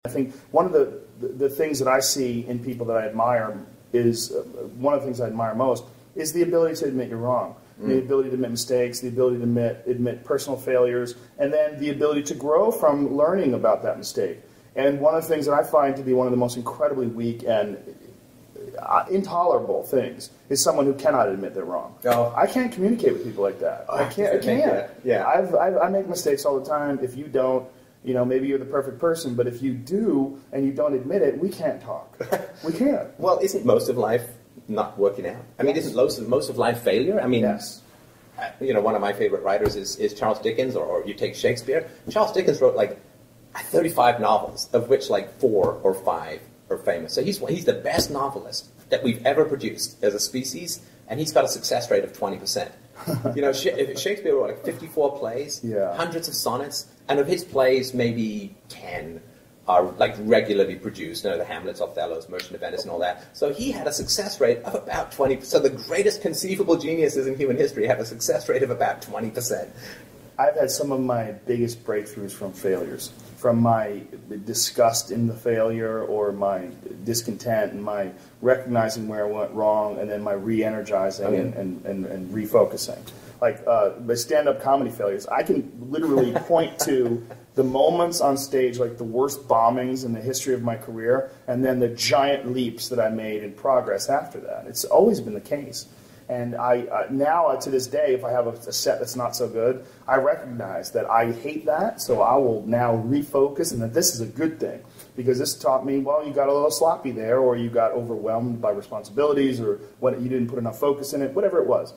I think one of the things that I see in people that I admire is, one of the things I admire most is the ability to admit you're wrong. The ability to admit mistakes, the ability to admit personal failures, and then the ability to grow from learning about that mistake. And one of the things that I find to be one of the most incredibly weak and intolerable things is someone who cannot admit they're wrong. Oh. I can't communicate with people like that. I can't. Yeah. I make mistakes all the time. If you don't, you know, maybe you're the perfect person, but if you do and you don't admit it, we can't talk. We can't. Well, isn't most of life not working out? I mean, isn't most of life failure? I mean, yes. You know, one of my favorite writers is Charles Dickens, or you take Shakespeare. Charles Dickens wrote like 35 novels, of which like 4 or 5 are famous. So he's the best novelist that we've ever produced as a species, and he's got a success rate of 20%. You know, Shakespeare wrote like 54 plays, hundreds of sonnets, and of his plays, maybe 10 are like regularly produced. You know, the Hamlets, Othello's, Merchant of Venice, and all that. So he had a success rate of about 20%. So the greatest conceivable geniuses in human history have a success rate of about 20%. I've had some of my biggest breakthroughs from failures, from my disgust in the failure or my discontent and my recognizing where I went wrong and then my re-energizing and refocusing. Like my stand-up comedy failures, I can literally point to the moments on stage, like the worst bombings in the history of my career, and then the giant leaps that I made in progress after that. It's always been the case. And now, to this day, if I have a set that's not so good, I recognize that I hate that, so I will now refocus, and that this is a good thing. Because this taught me, well, you got a little sloppy there, or you got overwhelmed by responsibilities, or you didn't put enough focus in it, whatever it was.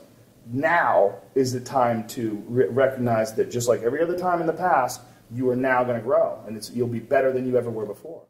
Now is the time to recognize that just like every other time in the past, you are now going to grow, and you'll be better than you ever were before.